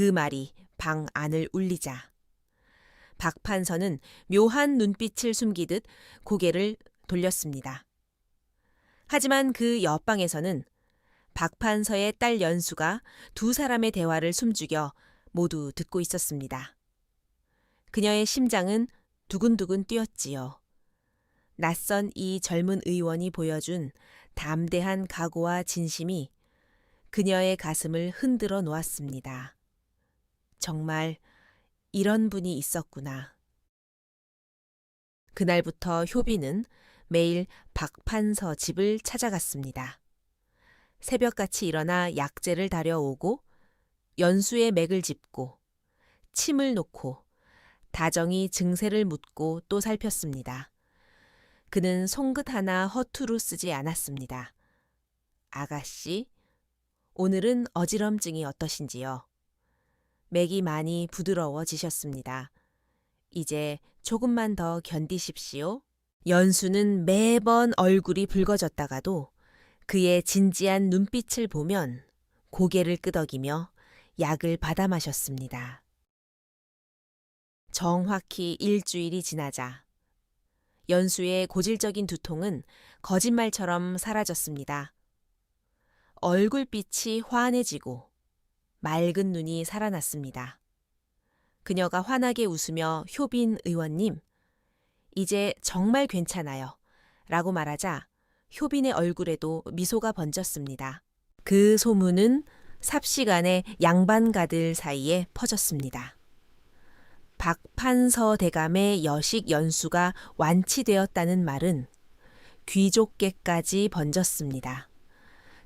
그 말이 방 안을 울리자 박 판서는 묘한 눈빛을 숨기듯 고개를 돌렸습니다. 하지만 그 옆방에서는 박 판서의 딸 연수가 두 사람의 대화를 숨죽여 모두 듣고 있었습니다. 그녀의 심장은 두근두근 뛰었지요. 낯선 이 젊은 의원이 보여준 담대한 각오와 진심이 그녀의 가슴을 흔들어 놓았습니다. 정말 이런 분이 있었구나. 그날부터 효빈은 매일 박 판서 집을 찾아갔습니다. 새벽같이 일어나 약재를 다려오고 연수의 맥을 짚고 침을 놓고 다정히 증세를 묻고 또 살폈습니다. 그는 송긋 하나 허투루 쓰지 않았습니다. 아가씨, 오늘은 어지럼증이 어떠신지요? 맥이 많이 부드러워지셨습니다. 이제 조금만 더 견디십시오. 연수는 매번 얼굴이 붉어졌다가도 그의 진지한 눈빛을 보면 고개를 끄덕이며 약을 받아 마셨습니다. 정확히 일주일이 지나자 연수의 고질적인 두통은 거짓말처럼 사라졌습니다. 얼굴빛이 환해지고 맑은 눈이 살아났습니다. 그녀가 환하게 웃으며 효빈 의원님, 이제 정말 괜찮아요. 라고 말하자 효빈의 얼굴에도 미소가 번졌습니다. 그 소문은 삽시간에 양반가들 사이에 퍼졌습니다. 박 판서 대감의 여식 연수가 완치되었다는 말은 귀족계까지 번졌습니다.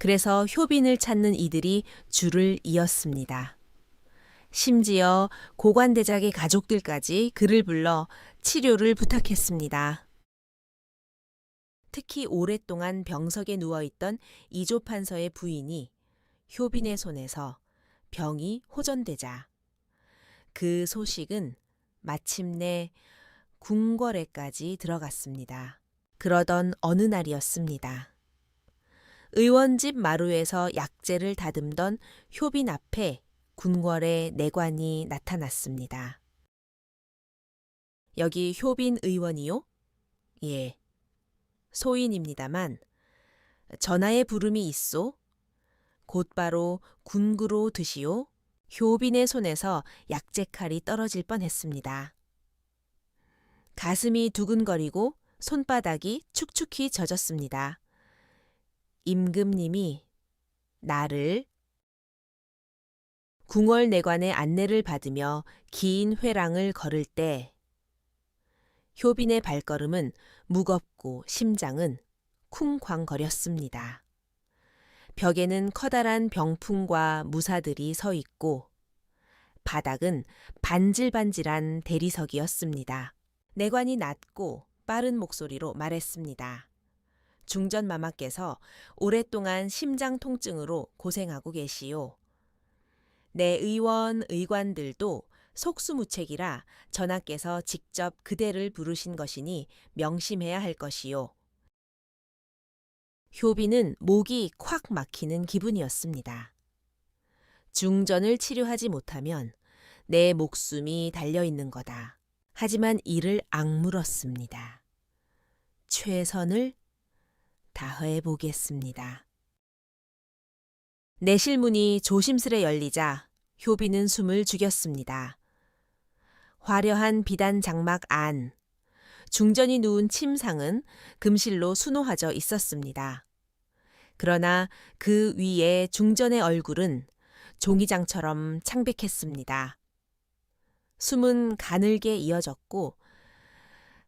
그래서 효빈을 찾는 이들이 줄을 이었습니다. 심지어 고관대작의 가족들까지 그를 불러 치료를 부탁했습니다. 특히 오랫동안 병석에 누워있던 이조 판서의 부인이 효빈의 손에서 병이 호전되자 그 소식은 마침내 궁궐에까지 들어갔습니다. 그러던 어느 날이었습니다. 의원집 마루에서 약재를 다듬던 효빈 앞에 궁궐의 내관이 나타났습니다. 여기 효빈 의원이요? 예. 소인입니다만 전하의 부름이 있소? 곧바로 군구로 드시오? 효빈의 손에서 약재칼이 떨어질 뻔했습니다. 가슴이 두근거리고 손바닥이 축축히 젖었습니다. 임금님이 나를 궁궐 내관의 안내를 받으며 긴 회랑을 걸을 때 효빈의 발걸음은 무겁고 심장은 쿵쾅거렸습니다. 벽에는 커다란 병풍과 무사들이 서 있고 바닥은 반질반질한 대리석이었습니다. 내관이 낮고 빠른 목소리로 말했습니다. 중전마마께서 오랫동안 심장 통증으로 고생하고 계시오. 내 의원, 의관들도 속수무책이라 전하께서 직접 그대를 부르신 것이니 명심해야 할 것이요. 효빈은 목이 콱 막히는 기분이었습니다. 중전을 치료하지 못하면 내 목숨이 달려있는 거다. 하지만 이를 악물었습니다. 최선을 다해 보겠습니다. 내실문이 조심스레 열리자 효빈은 숨을 죽였습니다. 화려한 비단 장막 안, 중전이 누운 침상은 금실로 수놓아져 있었습니다. 그러나 그 위에 중전의 얼굴은 종이장처럼 창백했습니다. 숨은 가늘게 이어졌고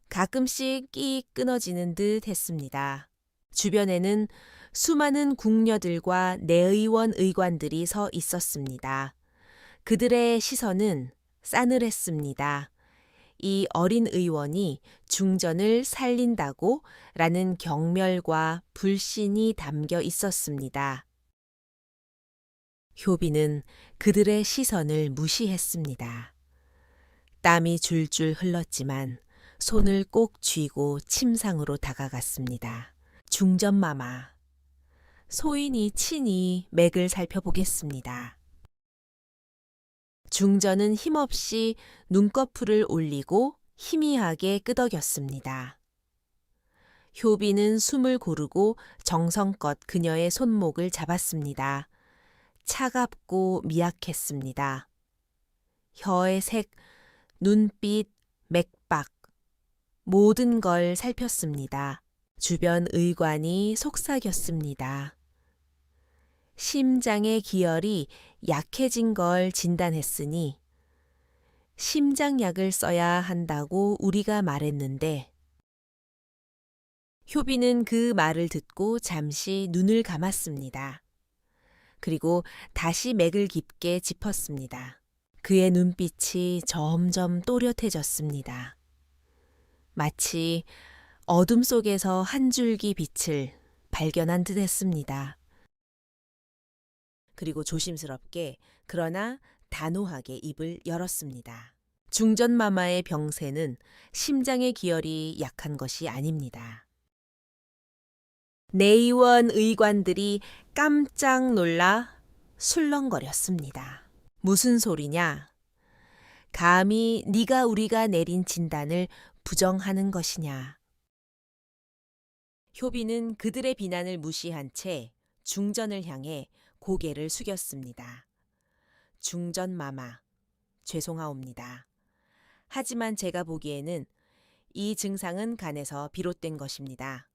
가끔씩 끼익 끊어지는 듯 했습니다. 주변에는 수많은 궁녀들과 내의원 의관들이 서 있었습니다. 그들의 시선은 싸늘했습니다. 이 어린 의원이 중전을 살린다고 라는 경멸과 불신이 담겨 있었습니다. 효빈은 그들의 시선을 무시했습니다. 땀이 줄줄 흘렀지만 손을 꼭 쥐고 침상으로 다가갔습니다. 중전마마, 소인이 친히 맥을 살펴보겠습니다. 중전은 힘없이 눈꺼풀을 올리고 희미하게 끄덕였습니다. 효비는 숨을 고르고 정성껏 그녀의 손목을 잡았습니다. 차갑고 미약했습니다. 혀의 색, 눈빛, 맥박, 모든 걸 살폈습니다. 주변 의관이 속삭였습니다. 심장의 기혈이 약해진 걸 진단했으니 심장약을 써야 한다고 우리가 말했는데 효비는 그 말을 듣고 잠시 눈을 감았습니다. 그리고 다시 맥을 깊게 짚었습니다. 그의 눈빛이 점점 또렷해졌습니다. 마치 어둠 속에서 한 줄기 빛을 발견한 듯 했습니다. 그리고 조심스럽게 그러나 단호하게 입을 열었습니다. 중전마마의 병세는 심장의 기혈이 약한 것이 아닙니다. 내의원 의관들이 깜짝 놀라 술렁거렸습니다. 무슨 소리냐? 감히 네가 우리가 내린 진단을 부정하는 것이냐? 효비는 그들의 비난을 무시한 채 중전을 향해 고개를 숙였습니다. 중전마마, 죄송하옵니다. 하지만 제가 보기에는 이 증상은 간에서 비롯된 것입니다.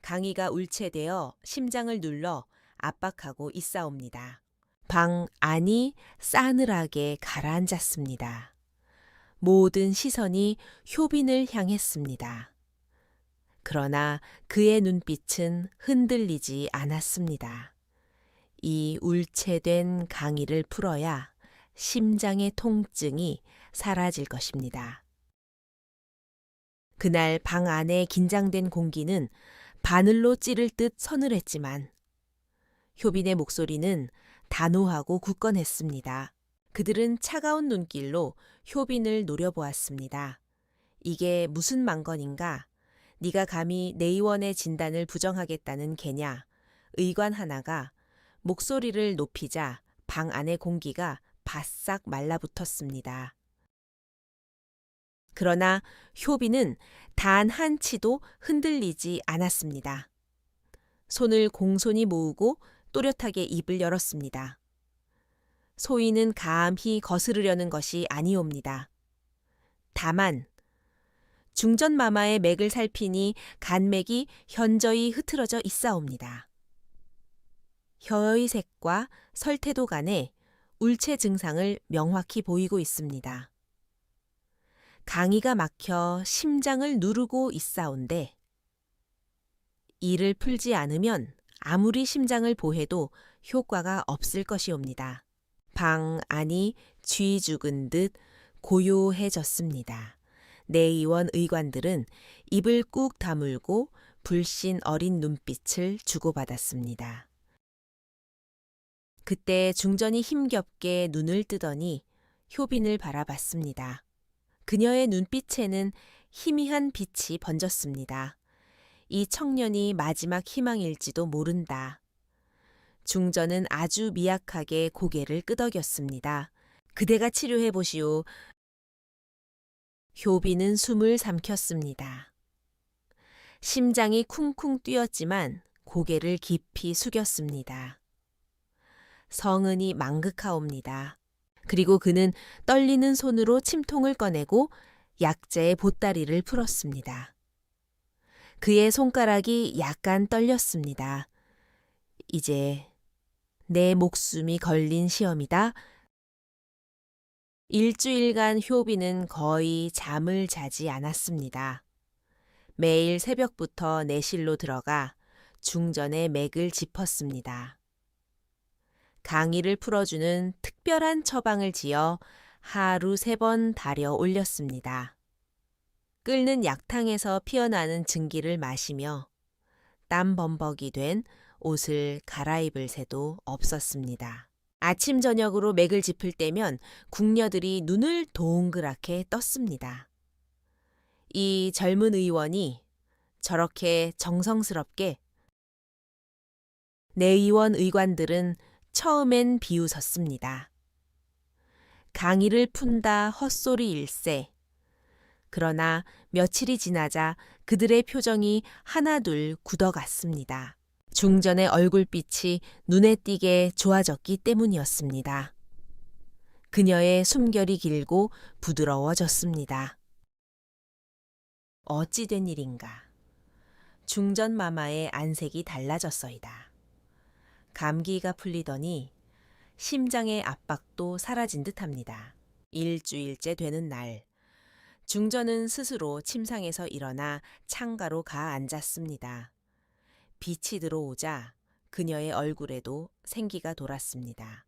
강희가 울체되어 심장을 눌러 압박하고 있사옵니다. 방 안이 싸늘하게 가라앉았습니다. 모든 시선이 효빈을 향했습니다. 그러나 그의 눈빛은 흔들리지 않았습니다. 이 울체된 강희를 풀어야 심장의 통증이 사라질 것입니다. 그날 방 안의 긴장된 공기는 바늘로 찌를 듯 서늘했지만 효빈의 목소리는 단호하고 굳건했습니다. 그들은 차가운 눈길로 효빈을 노려보았습니다. 이게 무슨 망건인가? 네가 감히 내 의원의 진단을 부정하겠다는 개냐? 의관 하나가 목소리를 높이자 방 안의 공기가 바싹 말라붙었습니다. 그러나 효빈은 단 한치도 흔들리지 않았습니다. 손을 공손히 모으고 또렷하게 입을 열었습니다. 소인은 감히 거스르려는 것이 아니옵니다. 다만 중전마마의 맥을 살피니 간맥이 현저히 흐트러져 있사옵니다. 혀의 색과 설태도 간에 울체 증상을 명확히 보이고 있습니다. 강이가 막혀 심장을 누르고 있사온데 이를 풀지 않으면 아무리 심장을 보해도 효과가 없을 것이옵니다. 방 안이 쥐 죽은 듯 고요해졌습니다. 내의원 의관들은 입을 꾹 다물고 불신 어린 눈빛을 주고받았습니다. 그때 중전이 힘겹게 눈을 뜨더니 효빈을 바라봤습니다. 그녀의 눈빛에는 희미한 빛이 번졌습니다. 이 청년이 마지막 희망일지도 모른다. 중전은 아주 미약하게 고개를 끄덕였습니다. 그대가 치료해 보시오. 효빈은 숨을 삼켰습니다. 심장이 쿵쿵 뛰었지만 고개를 깊이 숙였습니다. 성은이 망극하옵니다. 그리고 그는 떨리는 손으로 침통을 꺼내고 약재의 보따리를 풀었습니다. 그의 손가락이 약간 떨렸습니다. 이제 내 목숨이 걸린 시험이다. 일주일간 효빈은 거의 잠을 자지 않았습니다. 매일 새벽부터 내실로 들어가 중전의 맥을 짚었습니다. 강의를 풀어주는 특별한 처방을 지어 하루 3번 달여 올렸습니다. 끓는 약탕에서 피어나는 증기를 마시며 땀 범벅이 된 옷을 갈아입을 새도 없었습니다. 아침 저녁으로 맥을 짚을 때면 궁녀들이 눈을 동그랗게 떴습니다. 이 젊은 의원이 저렇게 정성스럽게 내의원 의관들은 처음엔 비웃었습니다. 강의를 푼다 헛소리일세. 그러나 며칠이 지나자 그들의 표정이 하나둘 굳어갔습니다. 중전의 얼굴빛이 눈에 띄게 좋아졌기 때문이었습니다. 그녀의 숨결이 길고 부드러워졌습니다. 어찌 된 일인가. 중전 마마의 안색이 달라졌어이다. 감기가 풀리더니 심장의 압박도 사라진 듯합니다. 일주일째 되는 날, 중전은 스스로 침상에서 일어나 창가로 가 앉았습니다. 빛이 들어오자 그녀의 얼굴에도 생기가 돌았습니다.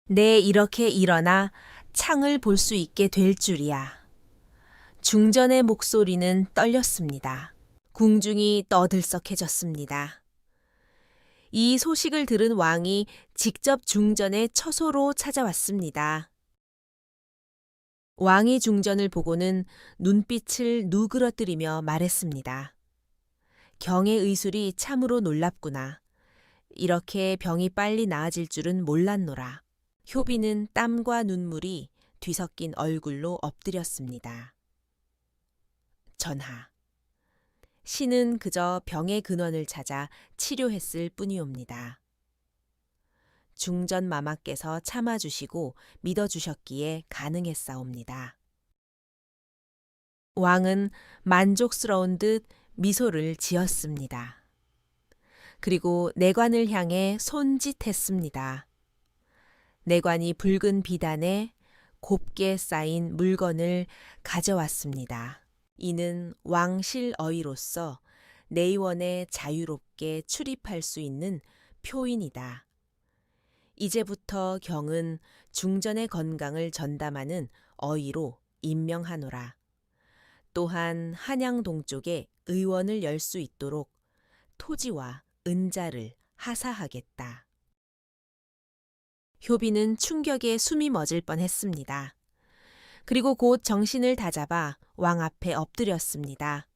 내 이렇게 일어나 창을 볼 수 있게 될 줄이야. 중전의 목소리는 떨렸습니다. 궁중이 떠들썩해졌습니다. 이 소식을 들은 왕이 직접 중전의 처소로 찾아왔습니다. 왕이 중전을 보고는 눈빛을 누그러뜨리며 말했습니다. 경의 의술이 참으로 놀랍구나. 이렇게 병이 빨리 나아질 줄은 몰랐노라. 효비는 땀과 눈물이 뒤섞인 얼굴로 엎드렸습니다. 전하, 신은 그저 병의 근원을 찾아 치료했을 뿐이옵니다. 중전 마마께서 참아주시고 믿어주셨기에 가능했사옵니다. 왕은 만족스러운 듯 미소를 지었습니다. 그리고 내관을 향해 손짓했습니다. 내관이 붉은 비단에 곱게 쌓인 물건을 가져왔습니다. 이는 왕실어이로서 내의원에 자유롭게 출입할 수 있는 표인이다. 이제부터 경은 중전의 건강을 전담하는 어이로 임명하노라. 또한 한양동 쪽에 의원을 열 수 있도록 토지와 은자를 하사하겠다. 효비는 충격에 숨이 멎을 뻔했습니다. 그리고 곧 정신을 다잡아 왕 앞에 엎드렸습니다.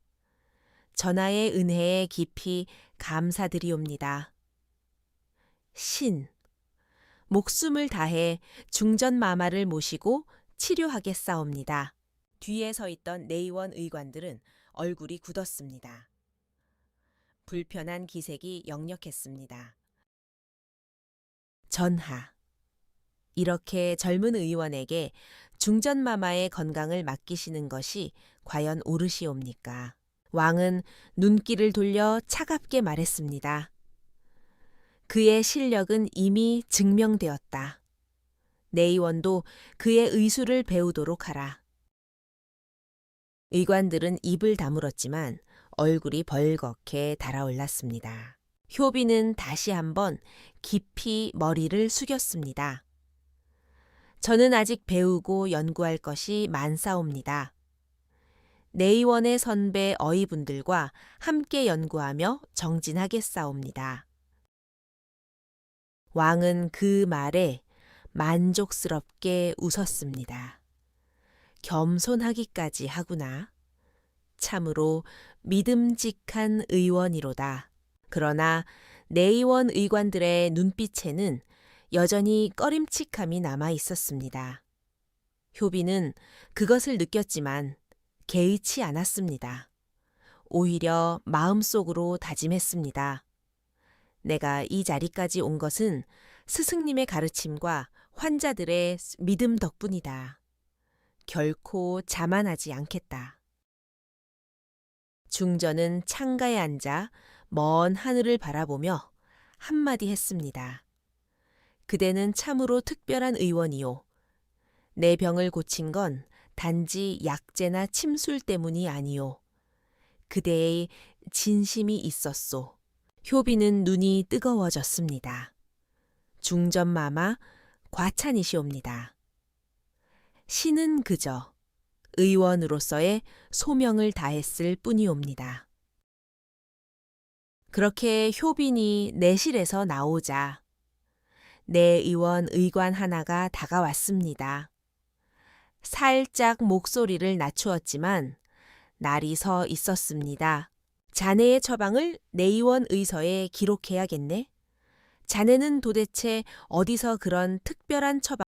전하의 은혜에 깊이 감사드리옵니다. 신, 목숨을 다해 중전마마를 모시고 치료하겠사옵니다. 뒤에 서 있던 내의원 의관들은 얼굴이 굳었습니다. 불편한 기색이 역력했습니다. 전하, 이렇게 젊은 의원에게 중전마마의 건강을 맡기시는 것이 과연 옳으시옵니까? 왕은 눈길을 돌려 차갑게 말했습니다. 그의 실력은 이미 증명되었다. 내의원도 그의 의술을 배우도록 하라. 의관들은 입을 다물었지만 얼굴이 벌겋게 달아올랐습니다. 효비는 다시 한번 깊이 머리를 숙였습니다. 저는 아직 배우고 연구할 것이 많사옵니다. 내의원의 선배 어이분들과 함께 연구하며 정진하겠사옵니다. 왕은 그 말에 만족스럽게 웃었습니다. 겸손하기까지 하구나. 참으로 믿음직한 의원이로다. 그러나 내의원 의관들의 눈빛에는 여전히 꺼림칙함이 남아 있었습니다. 효비는 그것을 느꼈지만 개의치 않았습니다. 오히려 마음속으로 다짐했습니다. 내가 이 자리까지 온 것은 스승님의 가르침과 환자들의 믿음 덕분이다. 결코 자만하지 않겠다. 중전은 창가에 앉아 먼 하늘을 바라보며 한마디 했습니다. 그대는 참으로 특별한 의원이요. 내 병을 고친 건 단지 약재나 침술 때문이 아니요. 그대의 진심이 있었소. 효비는 눈이 뜨거워졌습니다. 중전마마 과찬이시옵니다. 신은 그저 의원으로서의 소명을 다했을 뿐이옵니다. 그렇게 효빈이 내실에서 나오자 내의원 의관 하나가 다가왔습니다. 살짝 목소리를 낮추었지만 날이 서 있었습니다. 자네의 처방을 내의원 의서에 기록해야겠네. 자네는 도대체 어디서 그런 특별한 처방